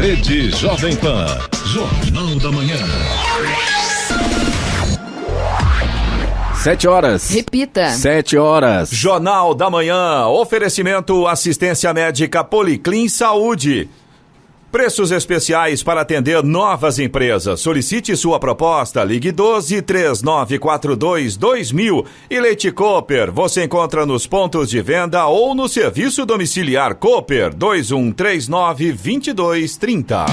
Rede Jovem Pan. Jornal da Manhã. 7 horas. Repita. 7 horas. Jornal da Manhã. Oferecimento assistência médica Policlin Saúde. Preços especiais para atender novas empresas. Solicite sua proposta. Ligue 12-3942-2000. E Leite Cooper. Você encontra nos pontos de venda ou no serviço domiciliar Cooper 2139-2230.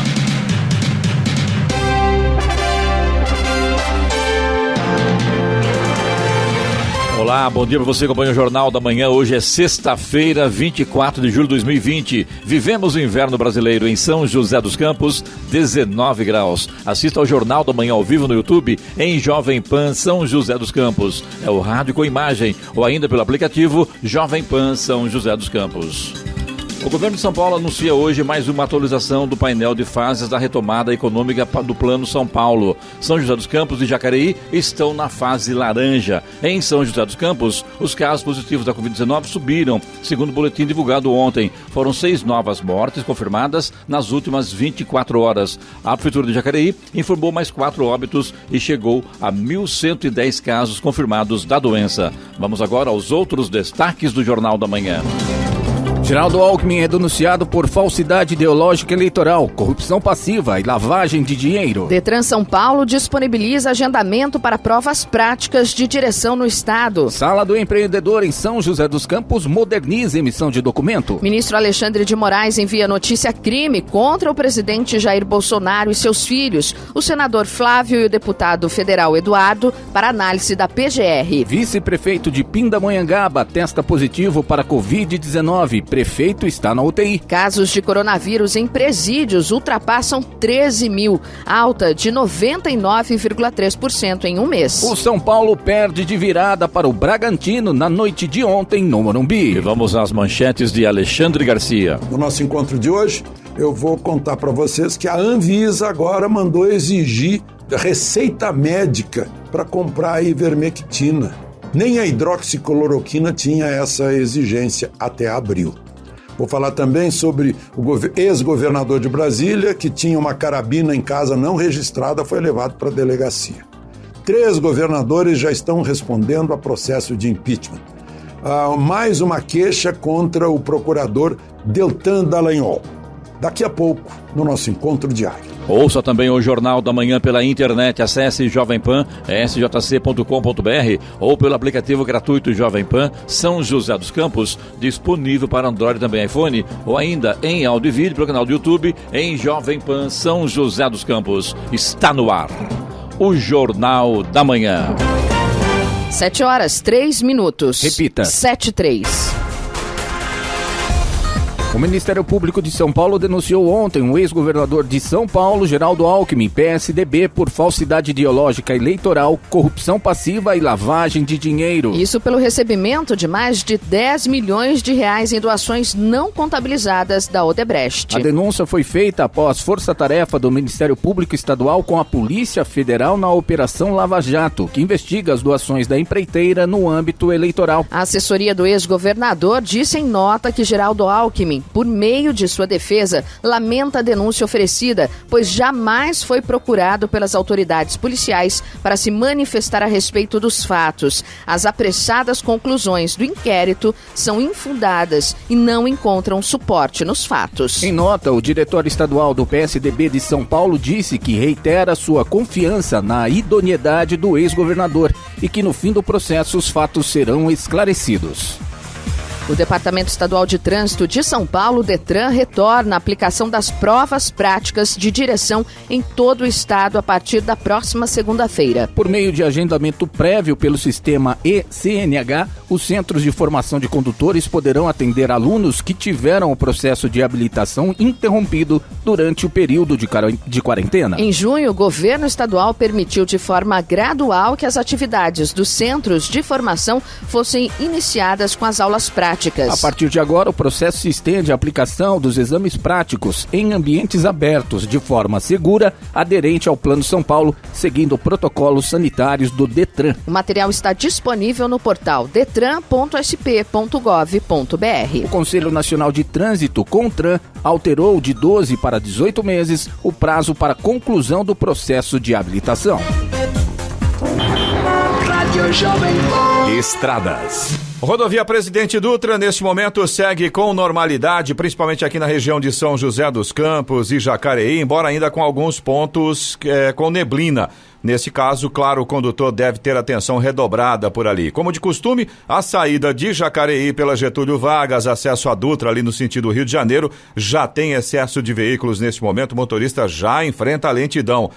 Olá, bom dia para você que acompanha o Jornal da Manhã. Hoje é sexta-feira, 24 de julho de 2020. Vivemos o inverno brasileiro em São José dos Campos, 19 graus. Assista ao Jornal da Manhã ao vivo no YouTube em Jovem Pan São José dos Campos. É o rádio com imagem ou ainda pelo aplicativo Jovem Pan São José dos Campos. O governo de São Paulo anuncia hoje mais uma atualização do painel de fases da retomada econômica do Plano São Paulo. São José dos Campos e Jacareí estão na fase laranja. Em São José dos Campos, os casos positivos da Covid-19 subiram. Segundo o boletim divulgado ontem, foram 6 novas mortes confirmadas nas últimas 24 horas. A Prefeitura de Jacareí informou mais 4 óbitos e chegou a 1.110 casos confirmados da doença. Vamos agora aos outros destaques do Jornal da Manhã. Geraldo Alckmin é denunciado por falsidade ideológica eleitoral, corrupção passiva e lavagem de dinheiro. Detran São Paulo disponibiliza agendamento para provas práticas de direção no estado. Sala do Empreendedor em São José dos Campos moderniza emissão de documento. Ministro Alexandre de Moraes envia notícia crime contra o presidente Jair Bolsonaro e seus filhos, o senador Flávio e o deputado federal Eduardo, para análise da PGR. Vice-prefeito de Pindamonhangaba testa positivo para Covid-19. Prefeito está na UTI. Casos de coronavírus em presídios ultrapassam 13 mil, alta de 99,3% em um mês. O São Paulo perde de virada para o Bragantino na noite de ontem no Morumbi. E vamos às manchetes de Alexandre Garcia. No nosso encontro de hoje, eu vou contar para vocês que a Anvisa agora mandou exigir receita médica para comprar a ivermectina. Nem a hidroxicloroquina tinha essa exigência até abril. Vou falar também sobre o ex-governador de Brasília, que tinha uma carabina em casa não registrada, foi levado para a delegacia. 3 governadores já estão respondendo a processo de impeachment. Mais uma queixa contra o procurador Deltan Dallagnol. Daqui a pouco, no nosso encontro diário. Ouça também o Jornal da Manhã pela internet. Acesse Jovem Pan, sjc.com.br ou pelo aplicativo gratuito Jovem Pan São José dos Campos, disponível para Android e também iPhone, ou ainda em áudio e vídeo pelo canal do YouTube em Jovem Pan São José dos Campos. Está no ar o Jornal da Manhã. 7 horas, 3 minutos. Repita. 7:03. O Ministério Público de São Paulo denunciou ontem o ex-governador de São Paulo, Geraldo Alckmin, PSDB, por falsidade ideológica eleitoral, corrupção passiva e lavagem de dinheiro. Isso pelo recebimento de mais de 10 milhões de reais em doações não contabilizadas da Odebrecht. A denúncia foi feita após força-tarefa do Ministério Público Estadual com a Polícia Federal na Operação Lava Jato, que investiga as doações da empreiteira no âmbito eleitoral. A assessoria do ex-governador disse em nota que Geraldo Alckmin, por meio de sua defesa, lamenta a denúncia oferecida, pois jamais foi procurado pelas autoridades policiais para se manifestar a respeito dos fatos. As apressadas conclusões do inquérito são infundadas e não encontram suporte nos fatos. Em nota, o diretor estadual do PSDB de São Paulo disse que reitera sua confiança na idoneidade do ex-governador e que no fim do processo os fatos serão esclarecidos. O Departamento Estadual de Trânsito de São Paulo, Detran, retorna a aplicação das provas práticas de direção em todo o estado a partir da próxima segunda-feira. Por meio de agendamento prévio pelo sistema e-CNH, os centros de formação de condutores poderão atender alunos que tiveram o processo de habilitação interrompido durante o período de quarentena. Em junho, o governo estadual permitiu de forma gradual que as atividades dos centros de formação fossem iniciadas com as aulas práticas práticas. A partir de agora, o processo se estende à aplicação dos exames práticos em ambientes abertos, de forma segura, aderente ao Plano São Paulo, seguindo protocolos sanitários do Detran. O material está disponível no portal detran.sp.gov.br. O Conselho Nacional de Trânsito, CONTRAN, alterou de 12 para 18 meses o prazo para conclusão do processo de habilitação. Estradas. Rodovia Presidente Dutra, neste momento, segue com normalidade, principalmente aqui na região de São José dos Campos e Jacareí, embora ainda com alguns pontos com neblina. Nesse caso, claro, o condutor deve ter atenção redobrada por ali. Como de costume, a saída de Jacareí pela Getúlio Vargas, acesso a Dutra ali no sentido Rio de Janeiro, já tem excesso de veículos nesse momento, o motorista já enfrenta a lentidão.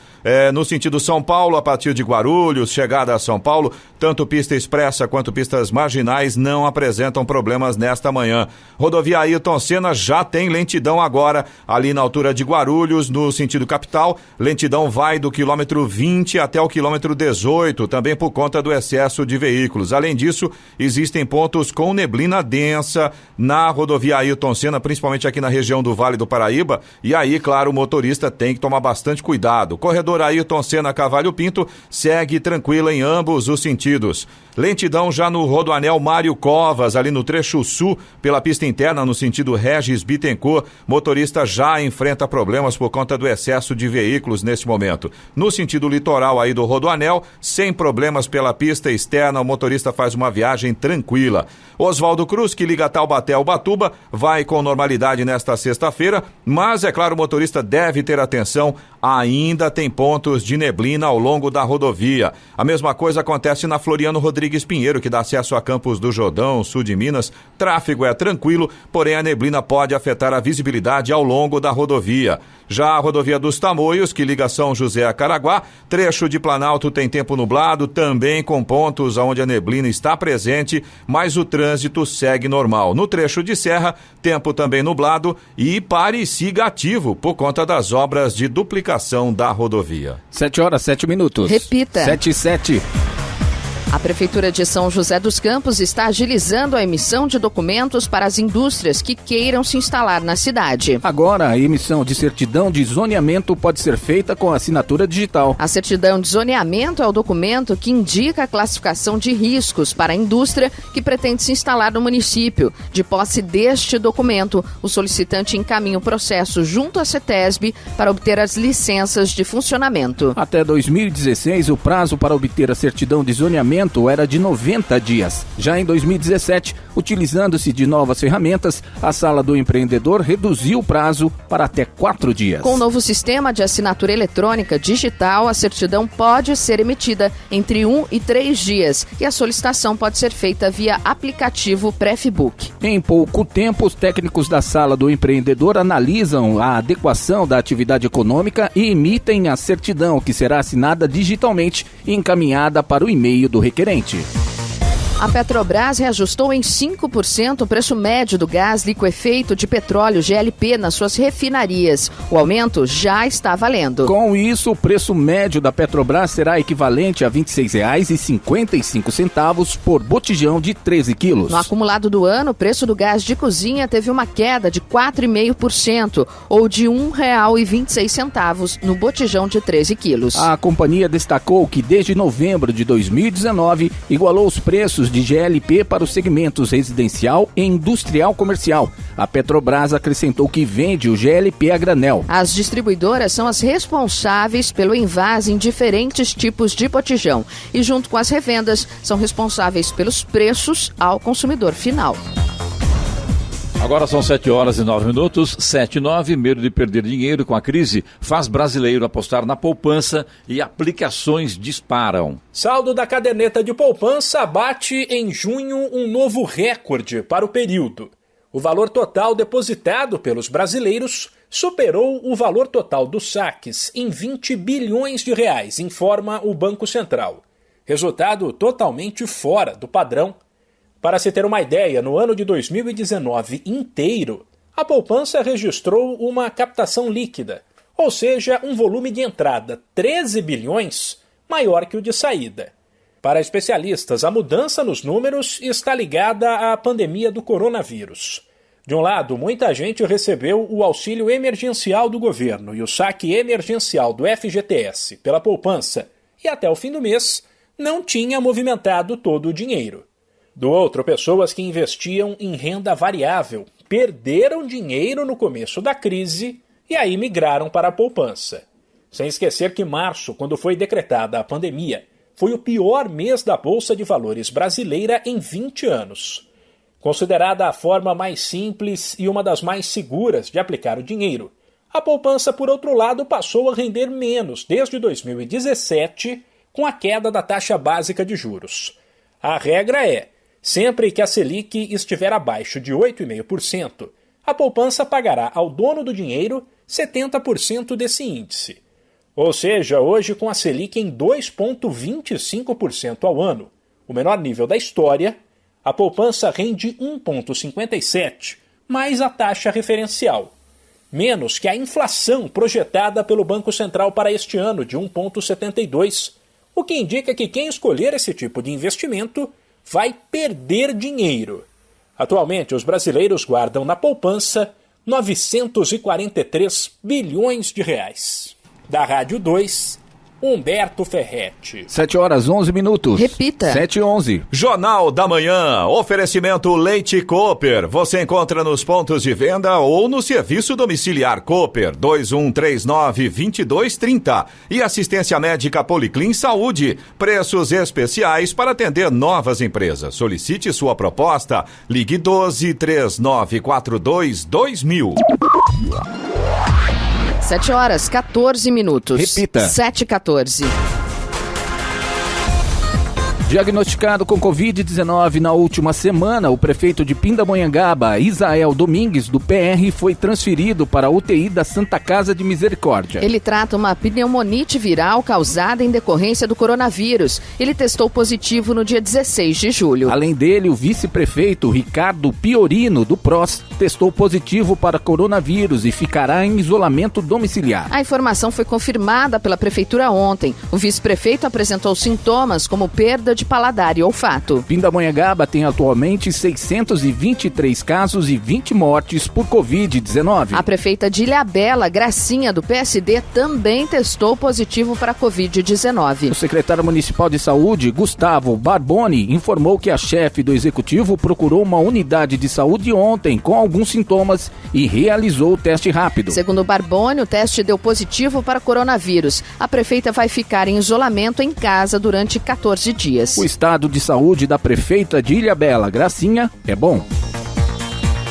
No sentido São Paulo, a partir de Guarulhos, chegada a São Paulo, tanto pista expressa quanto pistas marginais não apresentam problemas nesta manhã. Rodovia Ayrton Senna já tem lentidão agora, ali na altura de Guarulhos, no sentido capital, lentidão vai do quilômetro 20 até o quilômetro 18, também por conta do excesso de veículos. Além disso, existem pontos com neblina densa na rodovia Ayrton Senna, principalmente aqui na região do Vale do Paraíba, e aí, claro, o motorista tem que tomar bastante cuidado. Corredor Ayrton Senna Cavalho Pinto segue tranquila em ambos os sentidos. Lentidão já no Rodoanel Mário Covas, ali no trecho sul, pela pista interna no sentido Regis Bittencourt, motorista já enfrenta problemas por conta do excesso de veículos nesse momento. No sentido litoral aí do Rodoanel, sem problemas pela pista externa, o motorista faz uma viagem tranquila. Oswaldo Cruz, que liga Taubaté ao Ubatuba, vai com normalidade nesta sexta-feira, mas é claro, o motorista deve ter atenção, ainda tem pontos de neblina ao longo da rodovia. A mesma coisa acontece na Floriano Rodrigues Pinheiro, que dá acesso a Campos do Jordão, sul de Minas. Tráfego é tranquilo, porém a neblina pode afetar a visibilidade ao longo da rodovia. Já a rodovia dos Tamoios, que liga São José a Caraguá, trecho de Planalto tem tempo nublado, também com pontos onde a neblina está presente, mas o trânsito segue normal. No trecho de Serra, tempo também nublado e pare e siga ativo por conta das obras de duplicação da rodovia. 7h07. Repita. 7h07. A Prefeitura de São José dos Campos está agilizando a emissão de documentos para as indústrias que queiram se instalar na cidade. Agora, a emissão de certidão de zoneamento pode ser feita com assinatura digital. A certidão de zoneamento é o documento que indica a classificação de riscos para a indústria que pretende se instalar no município. De posse deste documento, o solicitante encaminha o processo junto à CETESB para obter as licenças de funcionamento. Até 2016, o prazo para obter a certidão de zoneamento era de 90 dias. Já em 2017, utilizando-se de novas ferramentas, a Sala do Empreendedor reduziu o prazo para até 4 dias. Com o novo sistema de assinatura eletrônica digital, a certidão pode ser emitida entre 1 e 3 dias e a solicitação pode ser feita via aplicativo Prefbook. Em pouco tempo, os técnicos da Sala do Empreendedor analisam a adequação da atividade econômica e emitem a certidão, que será assinada digitalmente e encaminhada para o e-mail do requerente. A Petrobras reajustou em 5% o preço médio do gás liquefeito de petróleo GLP nas suas refinarias. O aumento já está valendo. Com isso, o preço médio da Petrobras será equivalente a R$ 26,55 por botijão de 13 quilos. No acumulado do ano, o preço do gás de cozinha teve uma queda de 4,5%, ou de R$ 1,26 no botijão de 13 quilos. A companhia destacou que desde novembro de 2019 igualou os preços de GLP para os segmentos residencial e industrial comercial. A Petrobras acrescentou que vende o GLP a granel. As distribuidoras são as responsáveis pelo envase em diferentes tipos de botijão e, junto com as revendas, são responsáveis pelos preços ao consumidor final. Agora são 7h09, 7h09. Medo de perder dinheiro com a crise faz brasileiro apostar na poupança e aplicações disparam. Saldo da caderneta de poupança bate em junho um novo recorde para o período. O valor total depositado pelos brasileiros superou o valor total dos saques em 20 bilhões de reais, informa o Banco Central. Resultado totalmente fora do padrão. Para se ter uma ideia, no ano de 2019 inteiro, a poupança registrou uma captação líquida, ou seja, um volume de entrada 13 bilhões maior que o de saída. Para especialistas, a mudança nos números está ligada à pandemia do coronavírus. De um lado, muita gente recebeu o auxílio emergencial do governo e o saque emergencial do FGTS pela poupança, e até o fim do mês não tinha movimentado todo o dinheiro. Do outro, pessoas que investiam em renda variável perderam dinheiro no começo da crise e aí migraram para a poupança. Sem esquecer que março, quando foi decretada a pandemia, foi o pior mês da Bolsa de Valores brasileira em 20 anos. Considerada a forma mais simples e uma das mais seguras de aplicar o dinheiro, a poupança, por outro lado, passou a render menos desde 2017, com a queda da taxa básica de juros. A regra é, sempre que a Selic estiver abaixo de 8,5%, a poupança pagará ao dono do dinheiro 70% desse índice. Ou seja, hoje com a Selic em 2,25% ao ano, o menor nível da história, a poupança rende 1,57%, mais a taxa referencial, menos que a inflação projetada pelo Banco Central para este ano, de 1,72%, o que indica que quem escolher esse tipo de investimento vai perder dinheiro. Atualmente, os brasileiros guardam na poupança 943 bilhões de reais. Da Rádio 2, Humberto Ferretti. 7h11. Repita. 7h11. Jornal da Manhã, oferecimento Leite Cooper. Você encontra nos pontos de venda ou no serviço domiciliar Cooper 2139-2230. E assistência médica Policlin Saúde. Preços especiais para atender novas empresas. Solicite sua proposta. Ligue 12-3942-2000. 7h14. Repita. 7h14. Diagnosticado com Covid-19 na última semana, o prefeito de Pindamonhangaba, Isael Domingues, do PR, foi transferido para a UTI da Santa Casa de Misericórdia. Ele trata uma pneumonite viral causada em decorrência do coronavírus. Ele testou positivo no dia 16 de julho. Além dele, o vice-prefeito Ricardo Piorino, do PROS, testou positivo para coronavírus e ficará em isolamento domiciliar. A informação foi confirmada pela prefeitura ontem. O vice-prefeito apresentou sintomas como perda de paladar e olfato. Pindamonhangaba tem atualmente 623 casos e 20 mortes por Covid-19. A prefeita de Ilhabela, Gracinha, do PSD, também testou positivo para Covid-19. O secretário municipal de saúde, Gustavo Barboni, informou que a chefe do executivo procurou uma unidade de saúde ontem com alguns sintomas e realizou o teste rápido. Segundo Barboni, o teste deu positivo para coronavírus. A prefeita vai ficar em isolamento em casa durante 14 dias. O estado de saúde da prefeita de Ilhabela, Gracinha, é bom.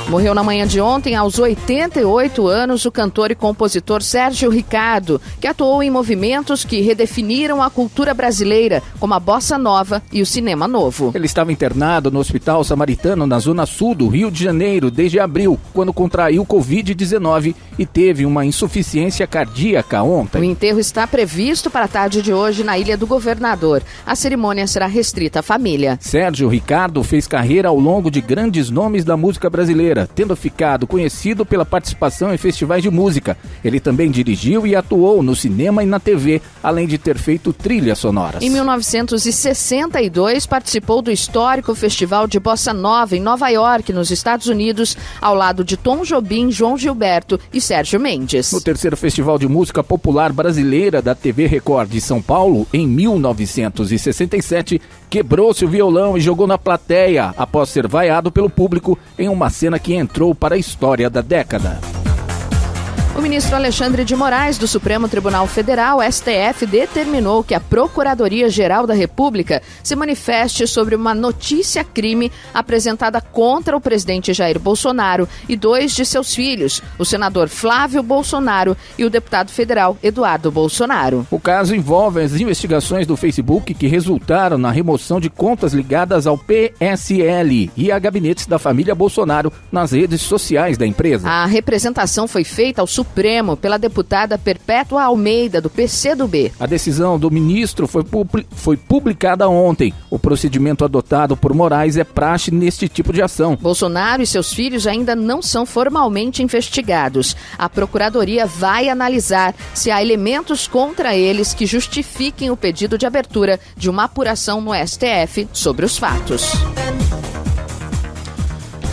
Morreu na manhã de ontem, aos 88 anos, o cantor e compositor Sérgio Ricardo, que atuou em movimentos que redefiniram a cultura brasileira, como a bossa nova e o cinema novo. Ele estava internado no Hospital Samaritano, na zona sul do Rio de Janeiro, desde abril, quando contraiu Covid-19 e teve uma insuficiência cardíaca ontem. O enterro está previsto para a tarde de hoje na Ilha do Governador. A cerimônia será restrita à família. Sérgio Ricardo fez carreira ao longo de grandes nomes da música brasileira, tendo ficado conhecido pela participação em festivais de música. Ele também dirigiu e atuou no cinema e na TV, além de ter feito trilhas sonoras. Em 1962, participou do histórico Festival de Bossa Nova em Nova York, nos Estados Unidos, ao lado de Tom Jobim, João Gilberto e Sérgio Mendes. No terceiro Festival de Música Popular Brasileira da TV Record de São Paulo, em 1967, quebrou-se o violão e jogou na plateia, após ser vaiado pelo público em uma cena que entrou para a história da década. O ministro Alexandre de Moraes, do Supremo Tribunal Federal, STF, determinou que a Procuradoria-Geral da República se manifeste sobre uma notícia-crime apresentada contra o presidente Jair Bolsonaro e 2 de seus filhos, o senador Flávio Bolsonaro e o deputado federal Eduardo Bolsonaro. O caso envolve as investigações do Facebook que resultaram na remoção de contas ligadas ao PSL e a gabinetes da família Bolsonaro nas redes sociais da empresa. A representação foi feita ao Supremo pela deputada Perpétua Almeida, do PCdoB. A decisão do ministro foi publicada ontem. O procedimento adotado por Moraes é praxe neste tipo de ação. Bolsonaro e seus filhos ainda não são formalmente investigados. A Procuradoria vai analisar se há elementos contra eles que justifiquem o pedido de abertura de uma apuração no STF sobre os fatos.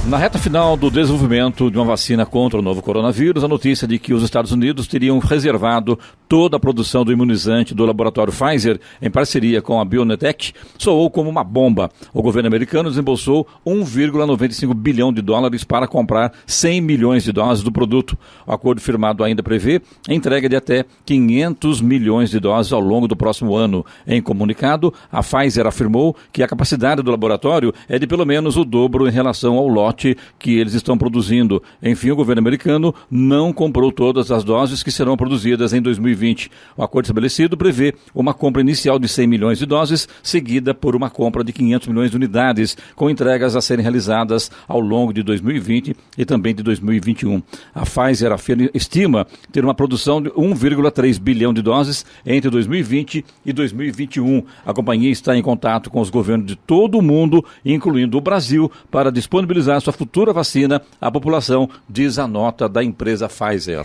Na reta final do desenvolvimento de uma vacina contra o novo coronavírus, a notícia de que os Estados Unidos teriam reservado toda a produção do imunizante do laboratório Pfizer, em parceria com a BioNTech, soou como uma bomba. O governo americano desembolsou 1,95 bilhão de dólares para comprar 100 milhões de doses do produto. O acordo firmado ainda prevê a entrega de até 500 milhões de doses ao longo do próximo ano. Em comunicado, a Pfizer afirmou que a capacidade do laboratório é de pelo menos o dobro em relação ao lote que eles estão produzindo. Enfim, o governo americano não comprou todas as doses que serão produzidas em 2020. O acordo estabelecido prevê uma compra inicial de 100 milhões de doses, seguida por uma compra de 500 milhões de unidades, com entregas a serem realizadas ao longo de 2020 e também de 2021. A Pfizer estima ter uma produção de 1,3 bilhão de doses entre 2020 e 2021. A companhia está em contato com os governos de todo o mundo, incluindo o Brasil, para disponibilizar sua futura vacina à população, diz a nota da empresa Pfizer.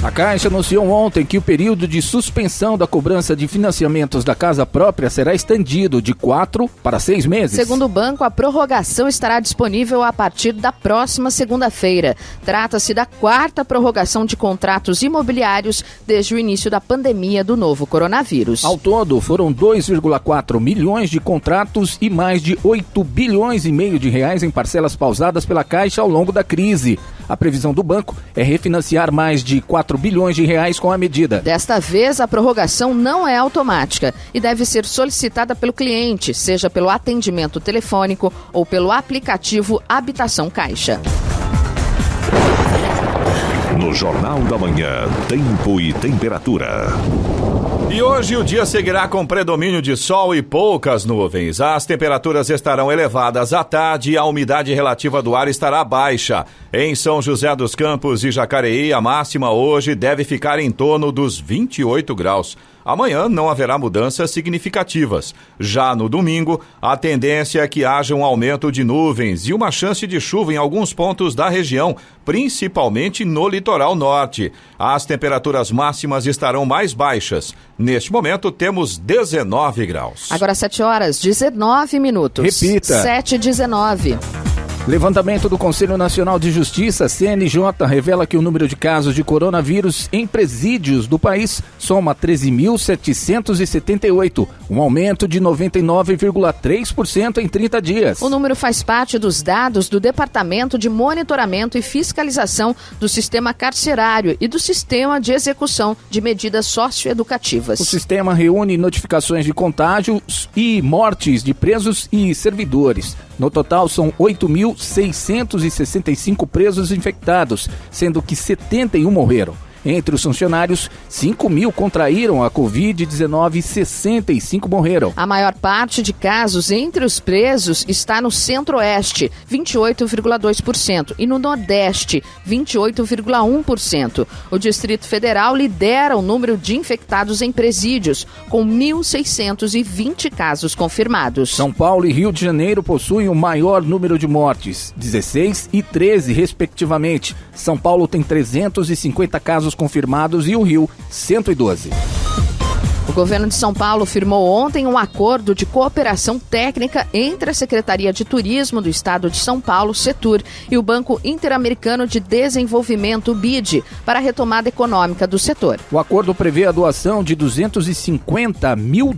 A Caixa anunciou ontem que o período de suspensão da cobrança de financiamentos da casa própria será estendido de 4 para 6 meses. Segundo o banco, a prorrogação estará disponível a partir da próxima segunda-feira. Trata-se da 4ª prorrogação de contratos imobiliários desde o início da pandemia do novo coronavírus. Ao todo, foram 2,4 milhões de contratos e mais de 8 bilhões e meio de reais em parcelas pausadas pela Caixa ao longo da crise. A previsão do banco é refinanciar mais de 4 bilhões de reais com a medida. Desta vez, a prorrogação não é automática e deve ser solicitada pelo cliente, seja pelo atendimento telefônico ou pelo aplicativo Habitação Caixa. No Jornal da Manhã, tempo e temperatura. E hoje o dia seguirá com predomínio de sol e poucas nuvens. As temperaturas estarão elevadas à tarde e a umidade relativa do ar estará baixa. Em São José dos Campos e Jacareí, a máxima hoje deve ficar em torno dos 28 graus. Amanhã não haverá mudanças significativas. Já no domingo, a tendência é que haja um aumento de nuvens e uma chance de chuva em alguns pontos da região, principalmente no litoral norte. As temperaturas máximas estarão mais baixas. Neste momento, temos 19 graus. Agora 7 horas, 19 minutos. Repita. 7h19. Levantamento do Conselho Nacional de Justiça, CNJ, revela que o número de casos de coronavírus em presídios do país soma 13.778, um aumento de 99,3% em 30 dias. O número faz parte dos dados do Departamento de Monitoramento e Fiscalização do Sistema Carcerário e do Sistema de Execução de Medidas Socioeducativas. O sistema reúne notificações de contágios e mortes de presos e servidores. No total, são 8.665 presos infectados, sendo que 71 morreram. Entre os funcionários, 5.000 contraíram a Covid-19 e 65 morreram. A maior parte de casos entre os presos está no Centro-Oeste, 28,2%, e no Nordeste, 28,1%. O Distrito Federal lidera o número de infectados em presídios, com 1.620 casos confirmados. São Paulo e Rio de Janeiro possuem o maior número de mortes, 16 e 13, respectivamente. São Paulo tem 350 casos confirmados e o Rio, 112. O governo de São Paulo firmou ontem um acordo de cooperação técnica entre a Secretaria de Turismo do Estado de São Paulo, Setur, e o Banco Interamericano de Desenvolvimento, BID, para a retomada econômica do setor. O acordo prevê a doação de $250 mil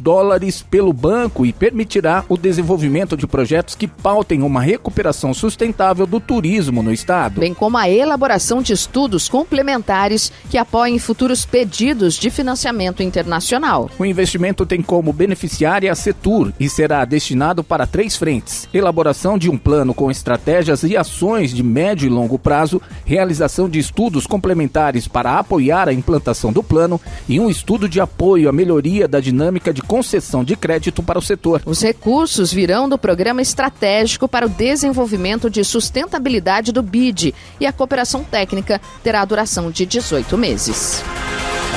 pelo banco e permitirá o desenvolvimento de projetos que pautem uma recuperação sustentável do turismo no estado, bem como a elaboração de estudos complementares que apoiem futuros pedidos de financiamento internacional. Nacional. O investimento tem como beneficiária a Setur e será destinado para 3 frentes: elaboração de um plano com estratégias e ações de médio e longo prazo, realização de estudos complementares para apoiar a implantação do plano e um estudo de apoio à melhoria da dinâmica de concessão de crédito para o setor. Os recursos virão do Programa Estratégico para o Desenvolvimento de Sustentabilidade do BID e a cooperação técnica terá a duração de 18 meses.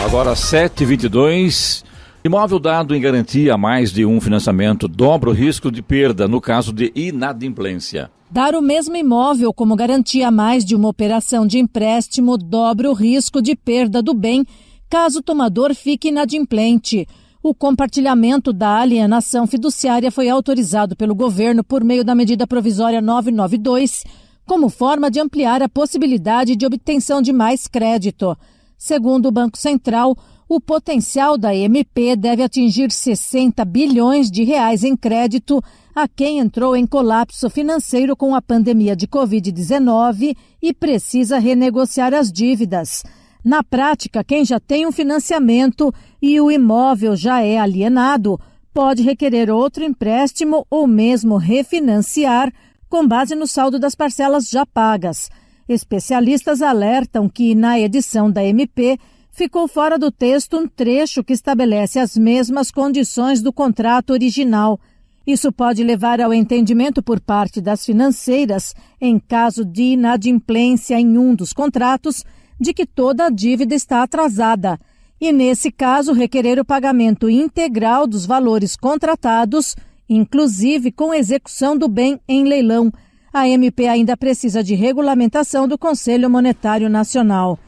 Agora 7h22, imóvel dado em garantia a mais de um financiamento dobra o risco de perda no caso de inadimplência. Dar o mesmo imóvel como garantia a mais de uma operação de empréstimo dobra o risco de perda do bem caso o tomador fique inadimplente. O compartilhamento da alienação fiduciária foi autorizado pelo governo por meio da medida provisória 992, como forma de ampliar a possibilidade de obtenção de mais crédito. Segundo o Banco Central, o potencial da MP deve atingir 60 bilhões de reais em crédito a quem entrou em colapso financeiro com a pandemia de Covid-19 e precisa renegociar as dívidas. Na prática, quem já tem um financiamento e o imóvel já é alienado, pode requerer outro empréstimo ou mesmo refinanciar com base no saldo das parcelas já pagas. Especialistas alertam que, na edição da MP, ficou fora do texto um trecho que estabelece as mesmas condições do contrato original. Isso pode levar ao entendimento por parte das financeiras, em caso de inadimplência em um dos contratos, de que toda a dívida está atrasada e, nesse caso, requerer o pagamento integral dos valores contratados, inclusive com execução do bem em leilão. A MP ainda precisa de regulamentação do Conselho Monetário Nacional.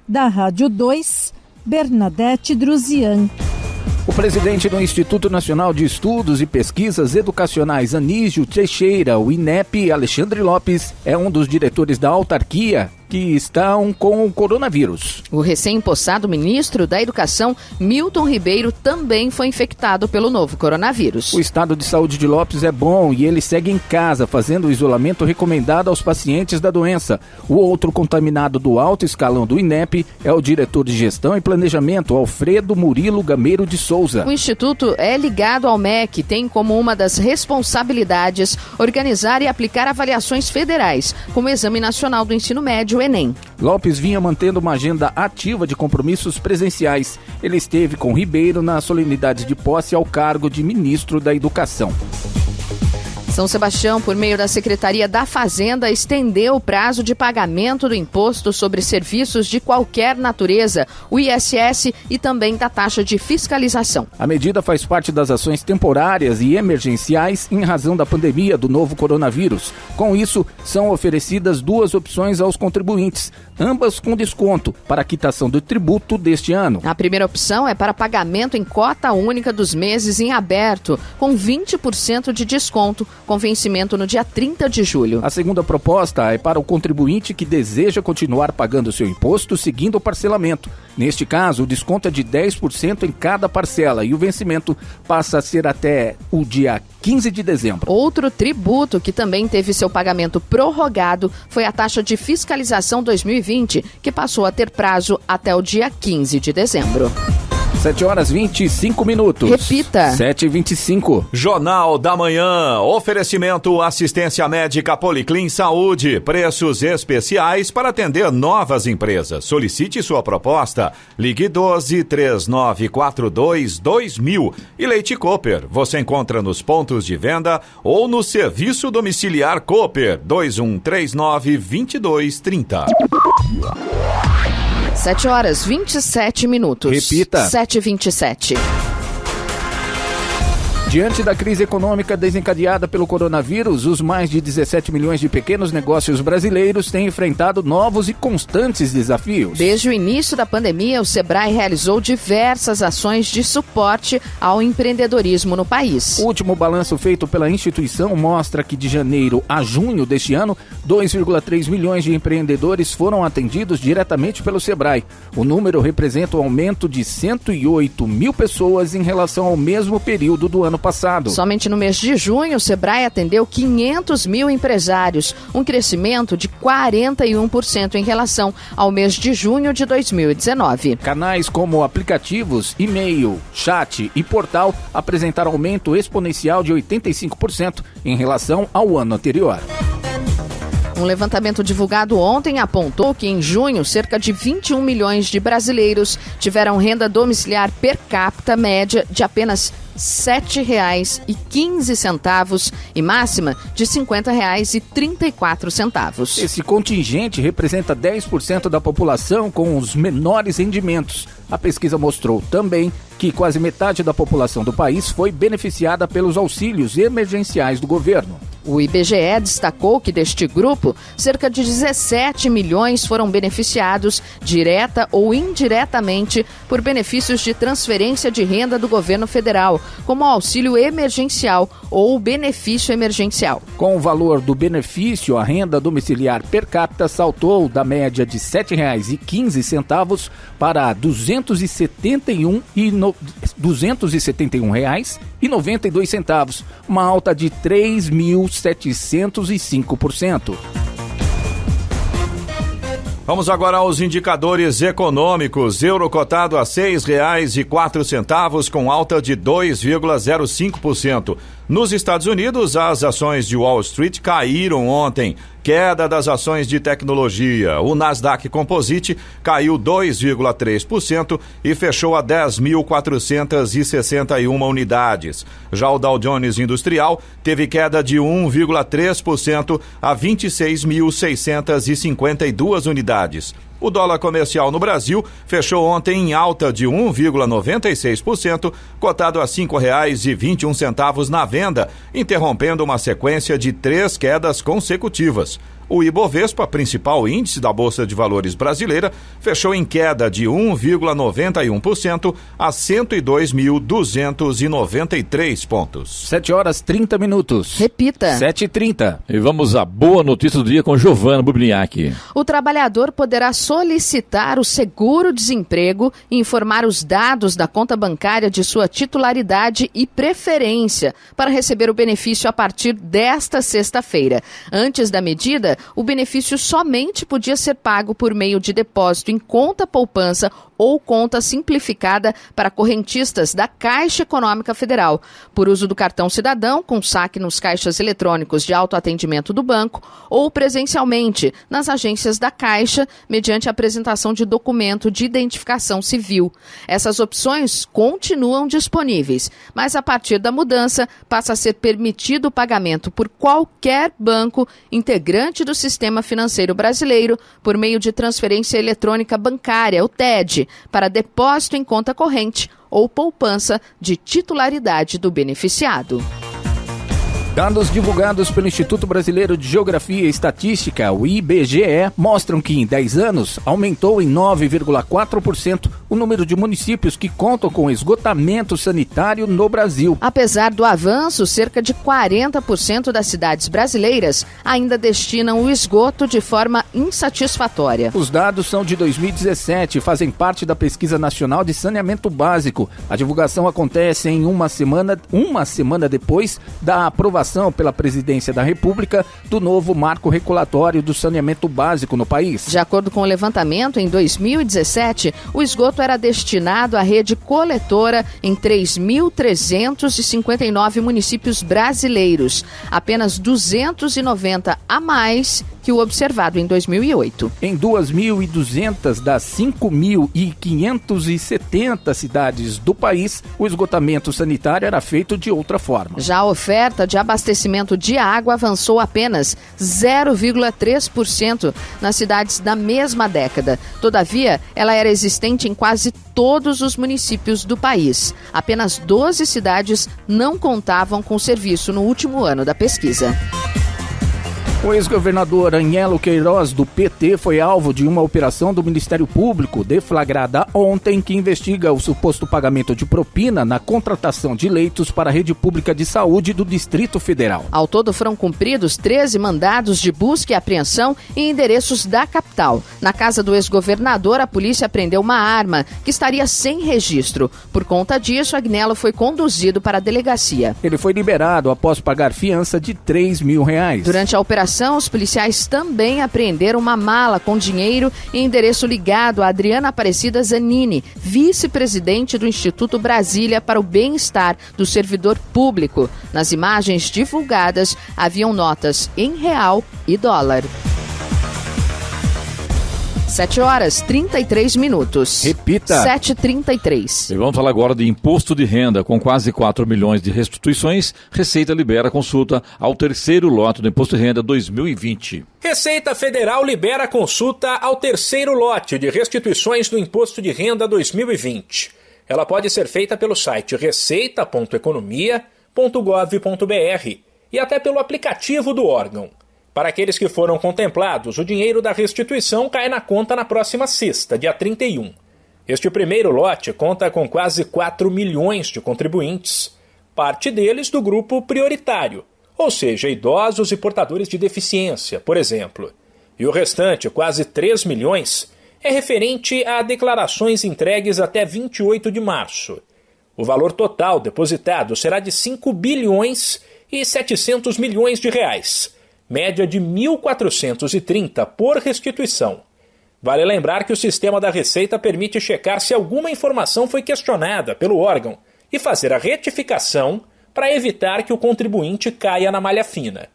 Da Rádio 2, Bernadette Druzian. O presidente do Instituto Nacional de Estudos e Pesquisas Educacionais Anísio Teixeira, o INEP, Alexandre Lopes, é um dos diretores da autarquia que estão com o coronavírus. O recém-impossado ministro da Educação, Milton Ribeiro, também foi infectado pelo novo coronavírus. O estado de saúde de Lopes é bom e ele segue em casa, fazendo o isolamento recomendado aos pacientes da doença. O outro contaminado do alto escalão do INEP é o diretor de Gestão e Planejamento, Alfredo Murilo Gameiro de Souza. O Instituto é ligado ao MEC, tem como uma das responsabilidades organizar e aplicar avaliações federais, como o Exame Nacional do Ensino Médio, o Enem. Lopes vinha mantendo uma agenda ativa de compromissos presenciais. Ele esteve com Ribeiro na solenidade de posse ao cargo de ministro da Educação. São Sebastião, por meio da Secretaria da Fazenda, estendeu o prazo de pagamento do Imposto sobre Serviços de qualquer natureza, o ISS, e também da taxa de fiscalização. A medida faz parte das ações temporárias e emergenciais em razão da pandemia do novo coronavírus. Com isso, são oferecidas 2 opções aos contribuintes, ambas com desconto para a quitação do tributo deste ano. A primeira opção é para pagamento em cota única dos meses em aberto, com 20% de desconto, com vencimento no dia 30 de julho. A segunda proposta é para o contribuinte que deseja continuar pagando seu imposto seguindo o parcelamento. Neste caso, o desconto é de 10% em cada parcela e o vencimento passa a ser até o dia 15 de dezembro. Outro tributo que também teve seu pagamento prorrogado foi a taxa de fiscalização 2020, que passou a ter prazo até o dia 15 de dezembro. 7h25. Repita. 7h25. Jornal da Manhã. Oferecimento assistência médica Policlin Saúde. Preços especiais para atender novas empresas. Solicite sua proposta. Ligue 12-3942-2000. E Leite Cooper. Você encontra nos pontos de venda ou no serviço domiciliar Cooper. 2139-2230. 7h27. Repita. 7h27. Diante da crise econômica desencadeada pelo coronavírus, os mais de 17 milhões de pequenos negócios brasileiros têm enfrentado novos e constantes desafios. Desde o início da pandemia, o Sebrae realizou diversas ações de suporte ao empreendedorismo no país. O último balanço feito pela instituição mostra que de janeiro a junho deste ano, 2,3 milhões de empreendedores foram atendidos diretamente pelo Sebrae. O número representa um aumento de 108 mil pessoas em relação ao mesmo período do ano passado. passado. Somente no mês de junho, o Sebrae atendeu 500 mil empresários, um crescimento de 41% em relação ao mês de junho de 2019. Canais como aplicativos, e-mail, chat e portal apresentaram aumento exponencial de 85% em relação ao ano anterior. Um levantamento divulgado ontem apontou que em junho, cerca de 21 milhões de brasileiros tiveram renda domiciliar per capita média de apenas R$ 7,15 e máxima de R$ 50,34. Esse contingente representa 10% da população com os menores rendimentos. A pesquisa mostrou também que quase metade da população do país foi beneficiada pelos auxílios emergenciais do governo. O IBGE destacou que deste grupo, cerca de 17 milhões foram beneficiados, direta ou indiretamente, por benefícios de transferência de renda do governo federal, como o auxílio emergencial ou o benefício emergencial. Com o valor do benefício, a renda domiciliar per capita saltou da média de R$ 7,15 para R$ 271,92, uma alta de 3.705%. Vamos agora aos indicadores econômicos. Euro cotado a R$ 6,04, com alta de 2,05%. Nos Estados Unidos, as ações de Wall Street caíram ontem. Queda das ações de tecnologia. O Nasdaq Composite caiu 2,3% e fechou a 10.461 unidades. Já o Dow Jones Industrial teve queda de 1,3% a 26.652 unidades. O dólar comercial no Brasil fechou ontem em alta de 1,96%, cotado a R$ 5,21 na venda, interrompendo uma sequência de 3 quedas consecutivas. O Ibovespa, principal índice da Bolsa de Valores brasileira, fechou em queda de 1,91% a 102.293 pontos. 7h30. Repita. 7h30. E vamos à boa notícia do dia com Giovana Bubliak. O trabalhador poderá solicitar o seguro-desemprego e informar os dados da conta bancária de sua titularidade e preferência para receber o benefício a partir desta sexta-feira. Antes da medida, o benefício somente podia ser pago por meio de depósito em conta poupança ou conta simplificada para correntistas da Caixa Econômica Federal, por uso do cartão cidadão, com saque nos caixas eletrônicos de autoatendimento do banco ou presencialmente nas agências da Caixa, mediante a apresentação de documento de identificação civil. Essas opções continuam disponíveis, mas a partir da mudança passa a ser permitido o pagamento por qualquer banco integrante do sistema financeiro brasileiro por meio de transferência eletrônica bancária, o TED, para depósito em conta corrente ou poupança de titularidade do beneficiado. Dados divulgados pelo Instituto Brasileiro de Geografia e Estatística, o IBGE, mostram que em 10 anos aumentou em 9,4% o número de municípios que contam com esgotamento sanitário no Brasil. Apesar do avanço, cerca de 40% das cidades brasileiras ainda destinam o esgoto de forma insatisfatória. Os dados são de 2017 e fazem parte da Pesquisa Nacional de Saneamento Básico. A divulgação acontece em uma semana depois da aprovação pela Presidência da República do novo marco regulatório do saneamento básico no país. De acordo com o levantamento, em 2017, o esgoto era destinado à rede coletora em 3.359 municípios brasileiros, apenas 290 a mais que o observado em 2008. Em 2.200 das 5.570 cidades do país, o esgotamento sanitário era feito de outra forma. Já a oferta de abastecimento de água avançou apenas 0,3% nas cidades da mesma década. Todavia, ela era existente em quase todos os municípios do país. Apenas 12 cidades não contavam com o serviço no último ano da pesquisa. O ex-governador Anielo Queiroz, do PT, foi alvo de uma operação do Ministério Público deflagrada ontem que investiga o suposto pagamento de propina na contratação de leitos para a rede pública de saúde do Distrito Federal. Ao todo foram cumpridos 13 mandados de busca e apreensão em endereços da capital. Na casa do ex-governador, a polícia apreendeu uma arma que estaria sem registro. Por conta disso, Agnello foi conduzido para a delegacia. Ele foi liberado após pagar fiança de R$3.000. Durante a operação, os policiais também apreenderam uma mala com dinheiro e endereço ligado a Adriana Aparecida Zanini, vice-presidente do Instituto Brasília para o Bem-Estar do Servidor Público. Nas imagens divulgadas, haviam notas em real e dólar. 7h33. Repita. 7h33. E vamos falar agora de imposto de renda. Com quase 4 milhões de restituições, Receita libera consulta ao terceiro lote do Imposto de Renda 2020. Receita Federal libera a consulta ao terceiro lote de restituições do Imposto de Renda 2020. Ela pode ser feita pelo site receita.economia.gov.br e até pelo aplicativo do órgão. Para aqueles que foram contemplados, o dinheiro da restituição cai na conta na próxima sexta, dia 31. Este primeiro lote conta com quase 4 milhões de contribuintes, parte deles do grupo prioritário, ou seja, idosos e portadores de deficiência, por exemplo. E o restante, quase 3 milhões, é referente a declarações entregues até 28 de março. O valor total depositado será de 5 bilhões e 700 milhões de reais. Média de 1.430 por restituição. Vale lembrar que o sistema da Receita permite checar se alguma informação foi questionada pelo órgão e fazer a retificação para evitar que o contribuinte caia na malha fina.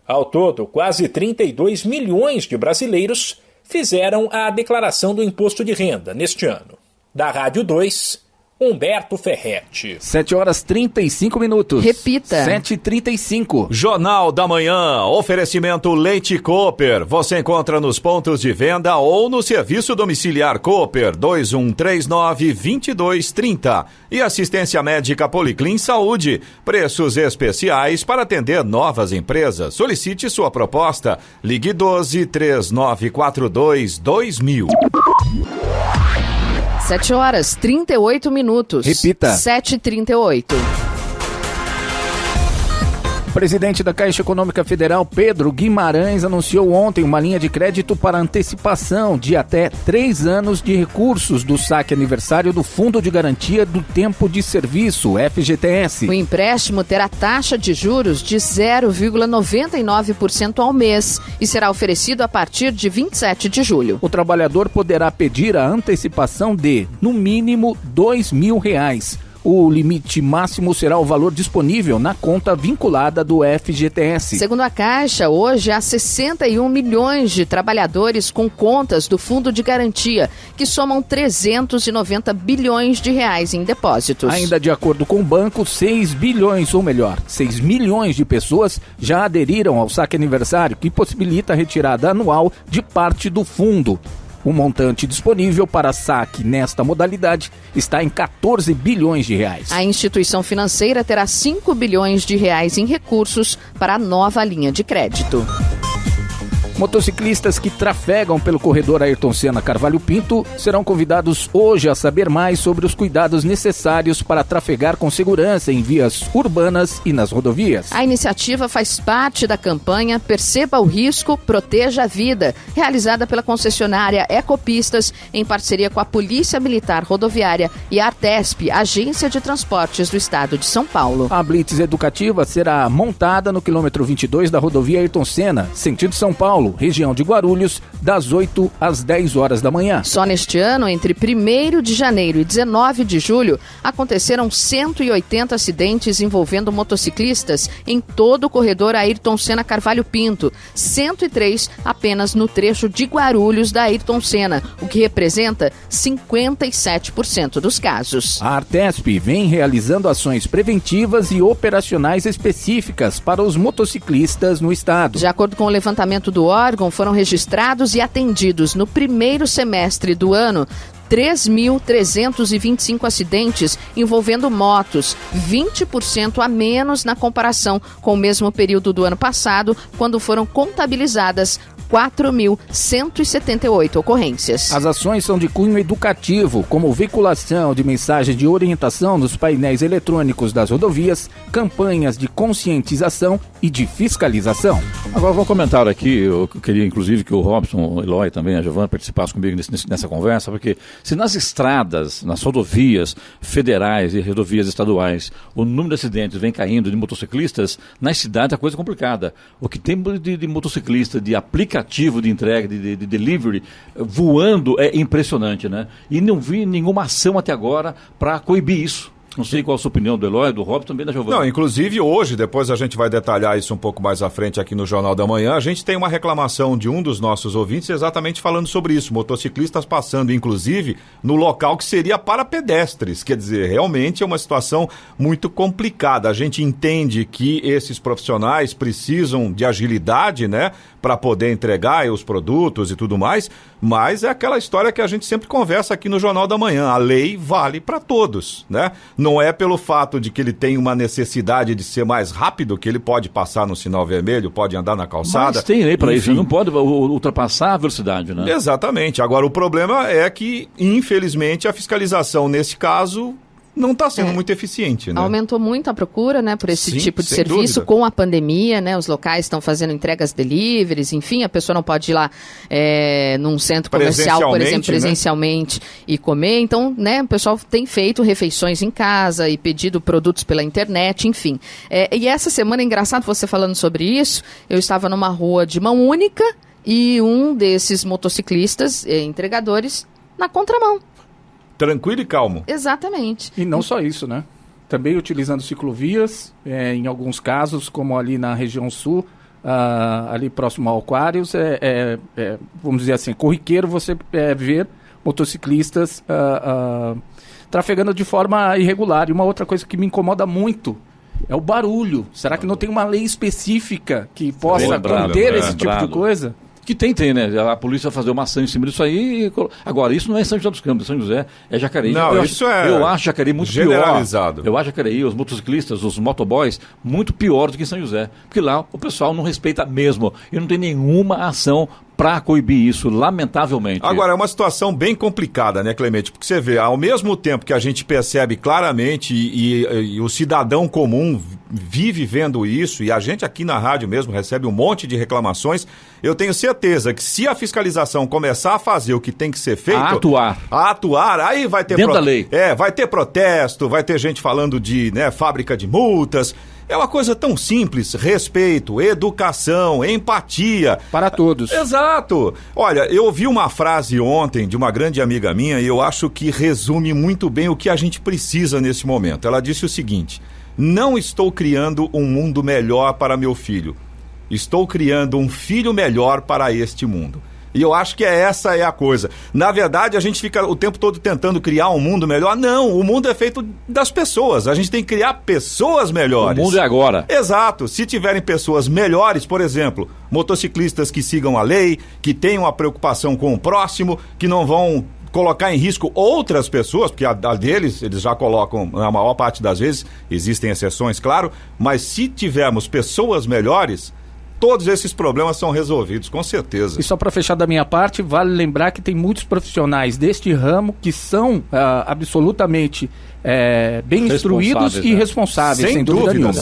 Ao todo, quase 32 milhões de brasileiros fizeram a declaração do imposto de renda neste ano. Da Rádio 2, Humberto Ferretti. 7h35. Repita. 7h35. Jornal da Manhã, oferecimento Leite Cooper. Você encontra nos pontos de venda ou no serviço domiciliar Cooper 2139-2230. E assistência médica Policlin Saúde. Preços especiais para atender novas empresas. Solicite sua proposta. Ligue 12-3942-2000. 7h38. Repita. 7h38. O presidente da Caixa Econômica Federal, Pedro Guimarães, anunciou ontem uma linha de crédito para antecipação de até 3 anos de recursos do saque aniversário do Fundo de Garantia do Tempo de Serviço, FGTS. O empréstimo terá taxa de juros de 0,99% ao mês e será oferecido a partir de 27 de julho. O trabalhador poderá pedir a antecipação de, no mínimo, R$2.000. O limite máximo será o valor disponível na conta vinculada do FGTS. Segundo a Caixa, hoje há 61 milhões de trabalhadores com contas do Fundo de Garantia, que somam 390 bilhões de reais em depósitos. Ainda de acordo com o banco, 6 milhões de pessoas já aderiram ao saque aniversário, que possibilita a retirada anual de parte do fundo. O montante disponível para saque nesta modalidade está em 14 bilhões de reais. A instituição financeira terá 5 bilhões de reais em recursos para a nova linha de crédito. Motociclistas que trafegam pelo corredor Ayrton Senna Carvalho Pinto serão convidados hoje a saber mais sobre os cuidados necessários para trafegar com segurança em vias urbanas e nas rodovias. A iniciativa faz parte da campanha Perceba o Risco, Proteja a Vida, realizada pela concessionária Ecopistas em parceria com a Polícia Militar Rodoviária e a Artesp, Agência de Transportes do Estado de São Paulo. A blitz educativa será montada no quilômetro 22 da rodovia Ayrton Senna, sentido São Paulo, região de Guarulhos, das 8 às 10 horas da manhã. Só neste ano, entre 1º de janeiro e 19 de julho, aconteceram 180 acidentes envolvendo motociclistas em todo o corredor Ayrton Senna Carvalho Pinto, 103 apenas no trecho de Guarulhos da Ayrton Senna, o que representa 57% dos casos. A Artesp vem realizando ações preventivas e operacionais específicas para os motociclistas no estado. De acordo com o levantamento do órgão, foram registrados e atendidos no primeiro semestre do ano 3.325 acidentes envolvendo motos, 20% a menos na comparação com o mesmo período do ano passado, quando foram contabilizadas 4.178 ocorrências. As ações são de cunho educativo, como veiculação de mensagens de orientação nos painéis eletrônicos das rodovias, campanhas de conscientização e de fiscalização. Agora, vou comentar aqui, eu queria inclusive que o Robson, o Eloy também, a Giovana, participassem comigo nessa conversa, porque se nas estradas, nas rodovias federais e rodovias estaduais, o número de acidentes vem caindo de motociclistas, nas cidades a coisa é complicada. O que tem de motociclista, de aplicativo de entrega, de delivery, voando é impressionante, né? E não vi nenhuma ação até agora para coibir isso. Não sei qual a sua opinião do Eloy, do Robson, também da Giovana. Não, inclusive hoje, depois a gente vai detalhar isso um pouco mais à frente aqui no Jornal da Manhã, a gente tem uma reclamação de um dos nossos ouvintes exatamente falando sobre isso, motociclistas passando inclusive no local que seria para pedestres, quer dizer, realmente é uma situação muito complicada. A gente entende que esses profissionais precisam de agilidade, né, para poder entregar os produtos e tudo mais, mas é aquela história que a gente sempre conversa aqui no Jornal da Manhã, a lei vale para todos, né? Não é pelo fato de que ele tem uma necessidade de ser mais rápido que ele pode passar no sinal vermelho, pode andar na calçada. Mas tem lei para isso, não pode ultrapassar a velocidade, né? Exatamente. Agora, o problema é que, infelizmente, a fiscalização, nesse caso, não está sendo muito eficiente, né? Aumentou muito a procura, né, por esse tipo de serviço dúvida. Com a pandemia, né? Os locais estão fazendo entregas deliveries, enfim, a pessoa não pode ir lá num centro comercial, por exemplo, presencialmente, né, e comer. Então, né, o pessoal tem feito refeições em casa e pedido produtos pela internet, enfim. E essa semana, é engraçado você falando sobre isso, eu estava numa rua de mão única e um desses motociclistas, entregadores, na contramão. Tranquilo e calmo. Exatamente. E não só isso, né? Também utilizando ciclovias, em alguns casos, como ali na região sul, ali próximo ao Aquários, vamos dizer assim, corriqueiro você ver motociclistas trafegando de forma irregular. E uma outra coisa que me incomoda muito é o barulho. Será que não tem uma lei específica que possa conter esse tipo de coisa? Que tem, né? A polícia vai fazer uma ação em cima disso aí. Agora, isso não é São José dos Campos, São José é Jacareí. Não, eu acho Jacareí muito generalizado. Pior. Eu acho Jacareí, os motociclistas, os motoboys, muito pior do que São José. Porque lá o pessoal não respeita mesmo. E não tem nenhuma ação para coibir isso, lamentavelmente. Agora, é uma situação bem complicada, né, Clemente? Porque você vê, ao mesmo tempo que a gente percebe claramente e o cidadão comum vive vendo isso, e a gente aqui na rádio mesmo recebe um monte de reclamações, eu tenho certeza que se a fiscalização começar a fazer o que tem que ser feito... A atuar, aí vai ter... Dentro da lei. Vai ter protesto, vai ter gente falando de, né, fábrica de multas... É uma coisa tão simples, respeito, educação, empatia. Para todos. Exato. Olha, eu ouvi uma frase ontem de uma grande amiga minha e eu acho que resume muito bem o que a gente precisa nesse momento. Ela disse o seguinte: não estou criando um mundo melhor para meu filho. Estou criando um filho melhor para este mundo. E eu acho que essa é a coisa. Na verdade, a gente fica o tempo todo tentando criar um mundo melhor. Não, o mundo é feito das pessoas. A gente tem que criar pessoas melhores. O mundo é agora. Exato. Se tiverem pessoas melhores, por exemplo, motociclistas que sigam a lei, que tenham a preocupação com o próximo, que não vão colocar em risco outras pessoas, porque a deles eles já colocam, na maior parte das vezes, existem exceções, claro, mas se tivermos pessoas melhores... Todos esses problemas são resolvidos, com certeza. E só para fechar da minha parte, vale lembrar que tem muitos profissionais deste ramo que são absolutamente bem instruídos e responsáveis, sem dúvida nenhuma.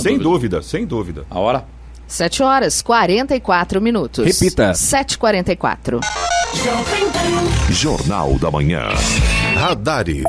Sem dúvida. A hora? 7h44. Repita. 7h44. Jornal da Manhã. Radares.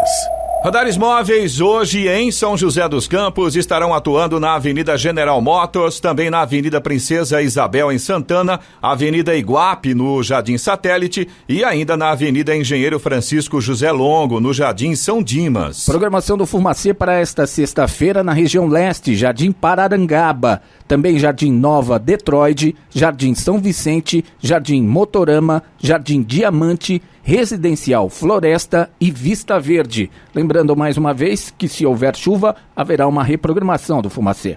Radares móveis hoje em São José dos Campos estarão atuando na Avenida General Motors, também na Avenida Princesa Isabel em Santana, Avenida Iguape no Jardim Satélite e ainda na Avenida Engenheiro Francisco José Longo no Jardim São Dimas. Programação do Fumacê para esta sexta-feira na região leste, Jardim Pararangaba, também Jardim Nova Detroit, Jardim São Vicente, Jardim Motorama, Jardim Diamante, Residencial Floresta e Vista Verde. Lembrando mais uma vez que se houver chuva, haverá uma reprogramação do Fumacê.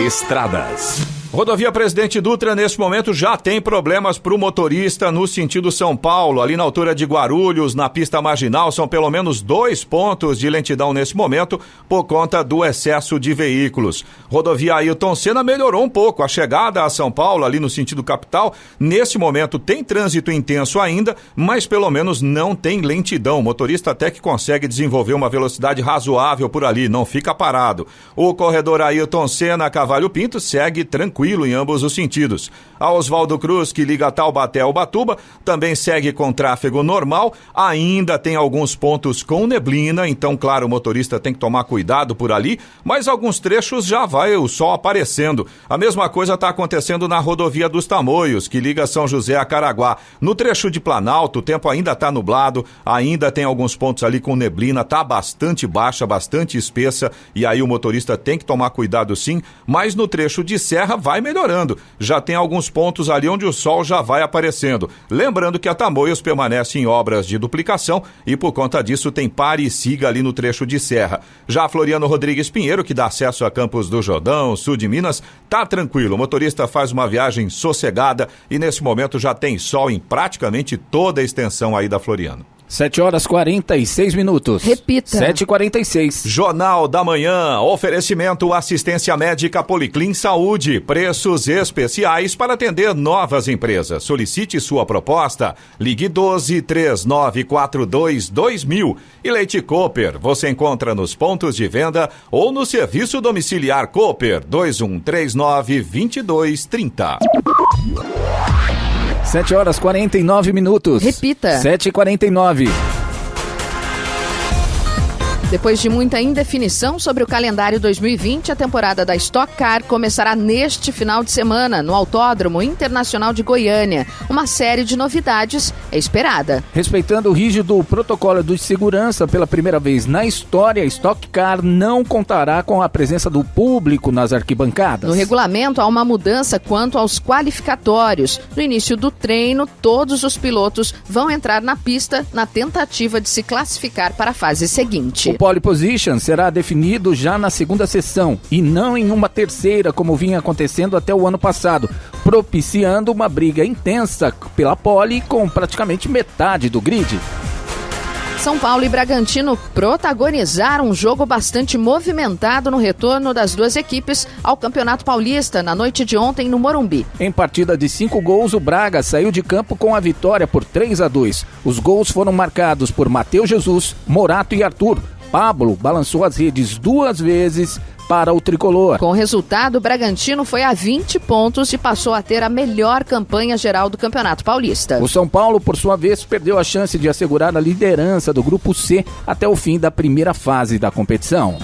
Estradas. Rodovia Presidente Dutra, nesse momento, já tem problemas para o motorista no sentido São Paulo, ali na altura de Guarulhos, na pista marginal, são pelo menos 2 pontos de lentidão nesse momento, por conta do excesso de veículos. Rodovia Ailton Senna melhorou um pouco, a chegada a São Paulo, ali no sentido capital, nesse momento tem trânsito intenso ainda, mas pelo menos não tem lentidão. O motorista até que consegue desenvolver uma velocidade razoável por ali, não fica parado. O corredor Ailton Senna Cavalho Pinto segue tranquilo em ambos os sentidos. A Oswaldo Cruz, que liga Taubaté ao Ubatuba, também segue com tráfego normal, ainda tem alguns pontos com neblina, então claro, o motorista tem que tomar cuidado por ali, mas alguns trechos já vai o sol aparecendo. A mesma coisa está acontecendo na rodovia dos Tamoios, que liga São José a Caraguá. No trecho de Planalto, o tempo ainda está nublado, ainda tem alguns pontos ali com neblina, está bastante baixa, bastante espessa, e aí o motorista tem que tomar cuidado sim, mas no trecho de serra vai melhorando. Já tem alguns pontos ali onde o sol já vai aparecendo. Lembrando que a Tamoios permanece em obras de duplicação e por conta disso tem pare e siga ali no trecho de serra. Já a Floriano Rodrigues Pinheiro, que dá acesso a Campos do Jordão, sul de Minas, tá tranquilo. O motorista faz uma viagem sossegada e nesse momento já tem sol em praticamente toda a extensão aí da Floriano. 7h46. Repita. 7h46. Jornal da Manhã, oferecimento assistência médica Policlin Saúde, preços especiais para atender novas empresas. Solicite sua proposta, ligue 12-3942-2000. E Leite Cooper, você encontra nos pontos de venda ou no serviço domiciliar Cooper, 2139-2230. 7h49. Repita. 7h49. Depois de muita indefinição sobre o calendário 2020, a temporada da Stock Car começará neste final de semana, no Autódromo Internacional de Goiânia. Uma série de novidades é esperada. Respeitando o rígido protocolo de segurança, pela primeira vez na história, a Stock Car não contará com a presença do público nas arquibancadas. No regulamento, há uma mudança quanto aos qualificatórios. No início do treino, todos os pilotos vão entrar na pista na tentativa de se classificar para a fase seguinte. O pole position será definido já na segunda sessão e não em uma terceira, como vinha acontecendo até o ano passado, propiciando uma briga intensa pela pole com praticamente metade do grid. São Paulo e Bragantino protagonizaram um jogo bastante movimentado no retorno das duas equipes ao Campeonato Paulista na noite de ontem no Morumbi. Em partida de 5 gols, o Braga saiu de campo com a vitória por 3-2. Os gols foram marcados por Matheus Jesus, Morato e Arthur. Pablo balançou as redes 2 vezes para o tricolor. Com o resultado, o Bragantino foi a 20 pontos e passou a ter a melhor campanha geral do Campeonato Paulista. O São Paulo, por sua vez, perdeu a chance de assegurar a liderança do Grupo C até o fim da primeira fase da competição.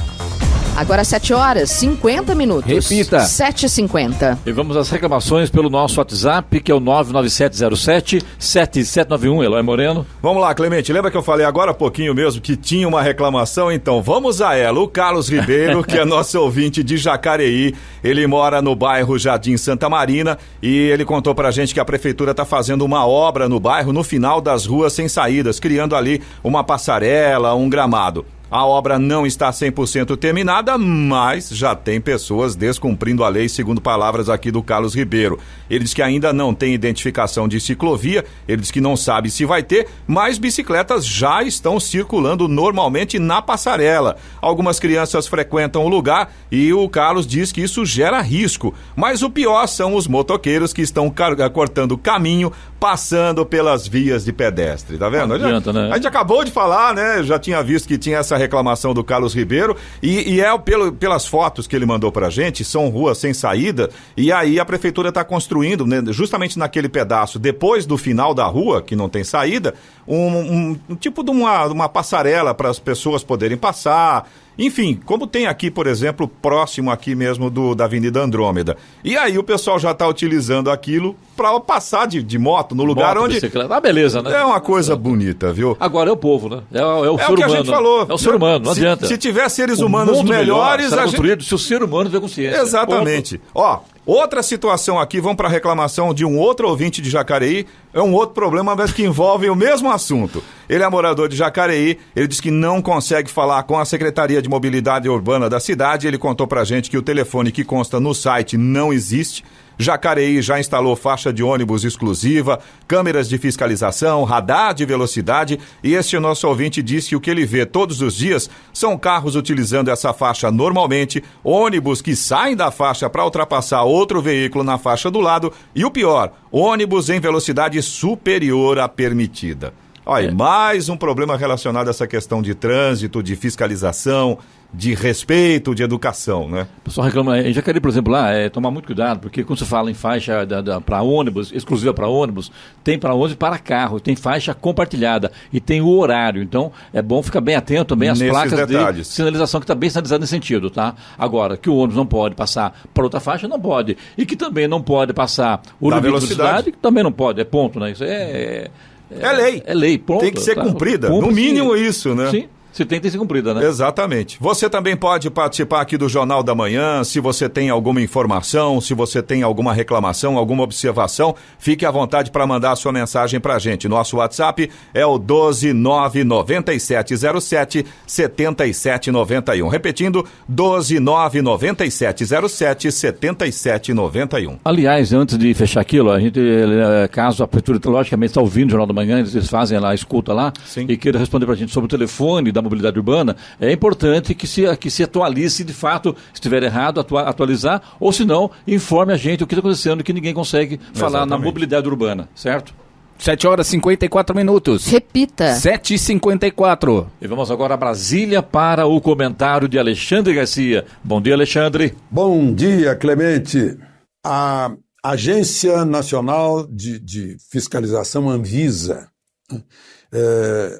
Agora 7h50. Repita. 7h50. E vamos às reclamações pelo nosso WhatsApp, que é o 99707-7791. Eloy Moreno. Vamos lá, Clemente. Lembra que eu falei agora há pouquinho mesmo que tinha uma reclamação? Então, vamos a ela. O Carlos Ribeiro, que é nosso ouvinte de Jacareí, ele mora no bairro Jardim Santa Marina e ele contou pra gente que a prefeitura está fazendo uma obra no bairro no final das ruas sem saídas, criando ali uma passarela, um gramado. A obra não está 100% terminada, mas já tem pessoas descumprindo a lei, segundo palavras aqui do Carlos Ribeiro. Ele diz que ainda não tem identificação de ciclovia, ele diz que não sabe se vai ter, mas bicicletas já estão circulando normalmente na passarela. Algumas crianças frequentam o lugar e o Carlos diz que isso gera risco. Mas o pior são os motoqueiros que estão cortando caminho, passando pelas vias de pedestre, tá vendo? Não adianta, né? A gente acabou de falar, né? Já tinha visto que tinha essa reclamação do Carlos Ribeiro e pelas fotos que ele mandou pra gente, são ruas sem saída e aí a prefeitura está construindo, né, justamente naquele pedaço, depois do final da rua, que não tem saída, um tipo de uma passarela para as pessoas poderem passar. Enfim, como tem aqui, por exemplo, próximo aqui mesmo da Avenida Andrômeda. E aí o pessoal já está utilizando aquilo para passar de moto no lugar onde... Bicicleta. Ah, beleza, né? É uma coisa bonita, viu? Agora é o povo, né? É o ser humano. É o que a gente falou. É o ser humano, não adianta. Se tiver seres humanos melhores... será construído se o ser humano tiver consciência. Exatamente. Ó, Outra situação aqui, vamos para a reclamação de um outro ouvinte de Jacareí, é um outro problema, mas que envolve o mesmo assunto. Ele é morador de Jacareí, ele diz que não consegue falar com a Secretaria de Mobilidade Urbana da cidade, ele contou pra gente que o telefone que consta no site não existe. Jacareí já instalou faixa de ônibus exclusiva, câmeras de fiscalização, radar de velocidade, e este nosso ouvinte disse que o que ele vê todos os dias são carros utilizando essa faixa normalmente, ônibus que saem da faixa para ultrapassar outro veículo na faixa do lado e o pior, ônibus em velocidade superior à permitida. Olha, mais um problema relacionado a essa questão de trânsito, de fiscalização, de respeito, de educação, né? O pessoal reclama, em Jacareí, por exemplo, lá, tomar muito cuidado, porque quando você fala em faixa para ônibus, exclusiva para ônibus, tem para ônibus e para carro, tem faixa compartilhada e tem o horário, então é bom ficar bem atento também às placas de sinalização que está bem sinalizada nesse sentido, tá? Agora, que o ônibus não pode passar para outra faixa, não pode, e que também não pode passar o limite de velocidade, também não pode, é ponto, né? Isso é lei. É lei, ponto. Tem que ser cumprida, no mínimo isso, né? Sim. Se tem que ser cumprida, né? Exatamente. Você também pode participar aqui do Jornal da Manhã, se você tem alguma informação, se você tem alguma reclamação, alguma observação, fique à vontade para mandar a sua mensagem para a gente. Nosso WhatsApp é o 12997077791. Repetindo, 12997077791. Aliás, antes de fechar aquilo, a gente, caso a prefeitura logicamente está ouvindo o Jornal da Manhã, eles fazem lá a escuta lá, sim, e queira responder para a gente sobre o telefone da mobilidade urbana, é importante que se atualize, de fato, se estiver errado, atualizar, ou se não, informe a gente o que está acontecendo, que ninguém consegue falar na mobilidade urbana, certo? 7h54. Repita. 7h54. E vamos agora a Brasília para o comentário de Alexandre Garcia. Bom dia, Alexandre. Bom dia, Clemente. A Agência Nacional de Fiscalização, Anvisa,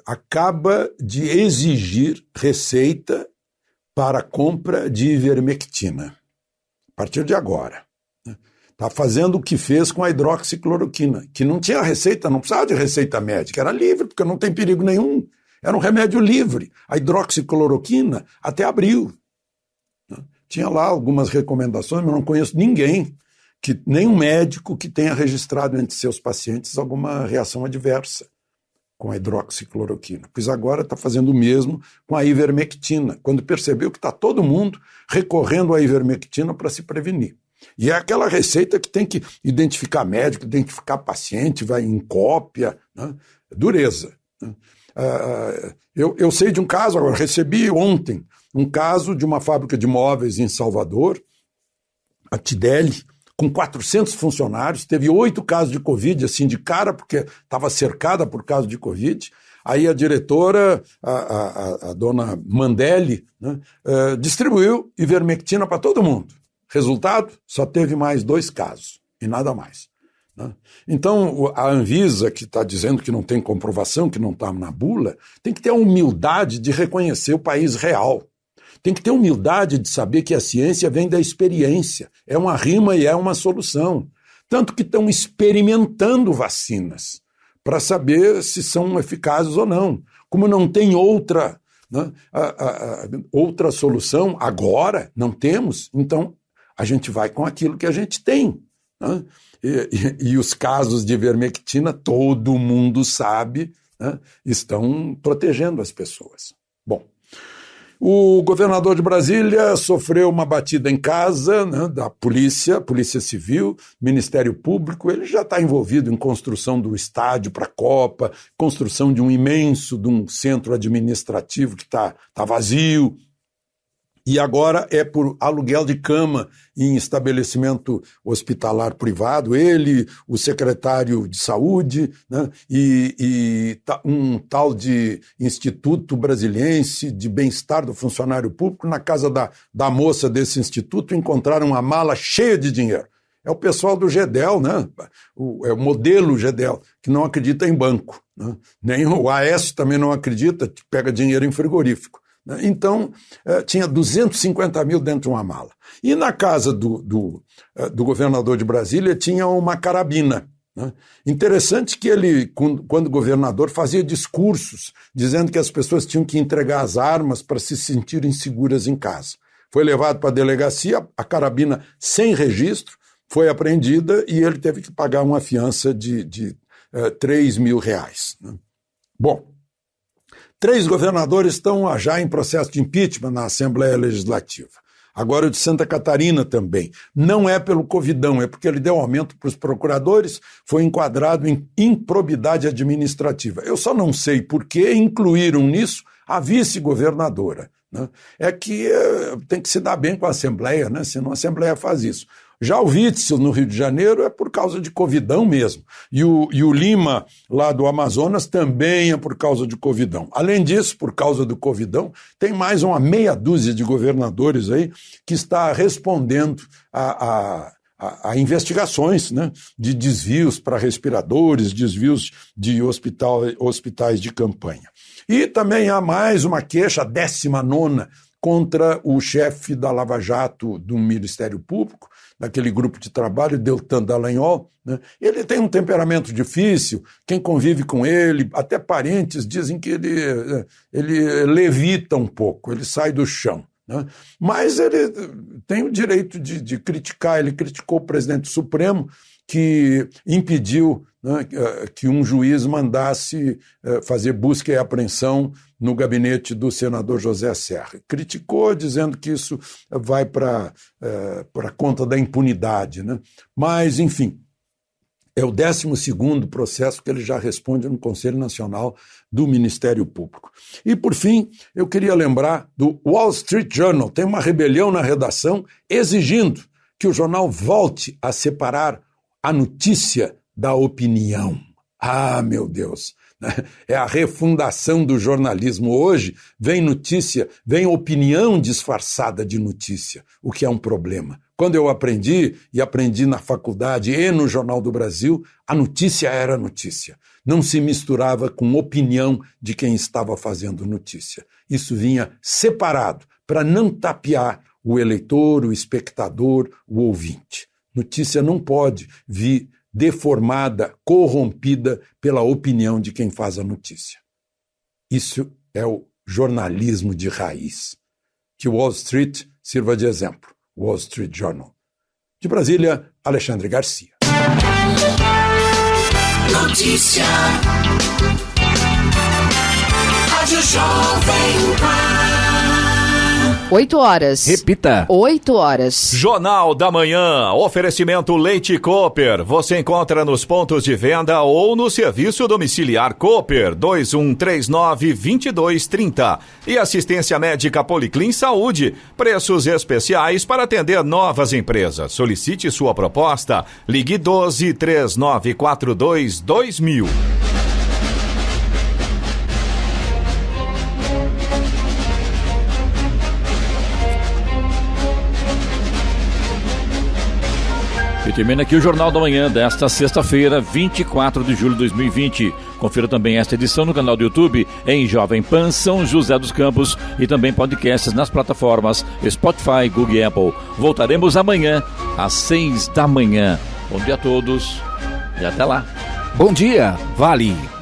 acaba de exigir receita para a compra de ivermectina, a partir de agora. Está fazendo o que fez com a hidroxicloroquina, que não tinha receita, não precisava de receita médica, era livre, porque não tem perigo nenhum, era um remédio livre. A hidroxicloroquina até abril. Tinha lá algumas recomendações, mas não conheço ninguém, nenhum médico que tenha registrado entre seus pacientes alguma reação adversa com a hidroxicloroquina, pois agora está fazendo o mesmo com a ivermectina, quando percebeu que está todo mundo recorrendo à ivermectina para se prevenir. E é aquela receita que tem que identificar médico, identificar paciente, vai em cópia, né? Dureza. Né? Eu sei de um caso, agora recebi ontem, um caso de uma fábrica de móveis em Salvador, a Tideli, com 400 funcionários, teve 8 casos de Covid, assim, de cara, porque estava cercada por casos de Covid. Aí a diretora, a dona Mandelli, né, distribuiu ivermectina para todo mundo. Resultado, só teve mais 2 casos, e nada mais. Né? Então, a Anvisa, que está dizendo que não tem comprovação, que não está na bula, tem que ter a humildade de reconhecer o país real. Tem que ter humildade de saber que a ciência vem da experiência. É uma rima e é uma solução. Tanto que estão experimentando vacinas para saber se são eficazes ou não. Como não tem outra, né, outra solução agora, não temos, então a gente vai com aquilo que a gente tem. Né? E os casos de ivermectina, todo mundo sabe, né, estão protegendo as pessoas. Bom, o governador de Brasília sofreu uma batida em casa, né, da Polícia Civil, Ministério Público. Ele já está envolvido em construção do estádio para a Copa, construção de um centro administrativo que está vazio. E agora é por aluguel de cama em estabelecimento hospitalar privado, ele, o secretário de saúde, né, e um tal de Instituto Brasiliense de Bem-Estar do Funcionário Público. Na casa da moça desse instituto encontraram uma mala cheia de dinheiro. É o pessoal do GEDEL, né? É o modelo GEDEL, que não acredita em banco. Né? Nem o Aécio também não acredita, que pega dinheiro em frigorífico. Então, tinha 250 mil dentro de uma mala. E na casa do governador de Brasília tinha uma carabina. Né? Interessante que ele, quando governador, fazia discursos dizendo que as pessoas tinham que entregar as armas para se sentirem seguras em casa. Foi levado para a delegacia, a carabina sem registro, foi apreendida e ele teve que pagar uma fiança de R$3 mil. Né? Bom, 3 governadores estão já em processo de impeachment na Assembleia Legislativa. Agora o de Santa Catarina também. Não é pelo Covidão, é porque ele deu aumento para os procuradores, foi enquadrado em improbidade administrativa. Eu só não sei por que incluíram nisso a vice-governadora. Né? É que tem que se dar bem com a Assembleia, né? Senão a Assembleia faz isso. Já o Witzel, no Rio de Janeiro, é por causa de Covidão mesmo. E o Lima, lá do Amazonas, também é por causa de Covidão. Além disso, por causa do Covidão, tem mais uma meia dúzia de governadores aí que está respondendo a investigações, né, de desvios para respiradores, desvios de hospitais de campanha. E também há mais uma queixa, a 19ª, contra o chefe da Lava Jato do Ministério Público, daquele grupo de trabalho, Deltan Dallagnol, né? Ele tem um temperamento difícil, quem convive com ele, até parentes dizem que ele levita um pouco, ele sai do chão. Né? Mas ele tem o direito de criticar, ele criticou o presidente Supremo, que impediu, né, que um juiz mandasse fazer busca e apreensão no gabinete do senador José Serra. Criticou, dizendo que isso vai para conta da impunidade. Né? Mas, enfim, é o 12º processo que ele já responde no Conselho Nacional do Ministério Público. E, por fim, eu queria lembrar do Wall Street Journal. Tem uma rebelião na redação exigindo que o jornal volte a separar a notícia da opinião. Ah, meu Deus! É a refundação do jornalismo. Hoje vem notícia, vem opinião disfarçada de notícia, o que é um problema. Quando eu aprendi, e aprendi na faculdade e no Jornal do Brasil, a notícia era notícia. Não se misturava com opinião de quem estava fazendo notícia. Isso vinha separado, para não tapear o eleitor, o espectador, o ouvinte. Notícia não pode vir deformada, corrompida pela opinião de quem faz a notícia. Isso é o jornalismo de raiz. Que Wall Street sirva de exemplo. Wall Street Journal. De Brasília, Alexandre Garcia. Notícia. Rádio Jovem Pan. 8 horas. Repita. 8 horas. Jornal da Manhã. Oferecimento Leite Cooper. Você encontra nos pontos de venda ou no serviço domiciliar Cooper 2139-2230. E assistência médica Policlin Saúde. Preços especiais para atender novas empresas. Solicite sua proposta. Ligue 12-3942-2000. E termina aqui o Jornal da Manhã desta sexta-feira, 24 de julho de 2020. Confira também esta edição no canal do YouTube em Jovem Pan São José dos Campos e também podcasts nas plataformas Spotify, Google e Apple. Voltaremos amanhã às 6 da manhã. Bom dia a todos e até lá. Bom dia, Vale.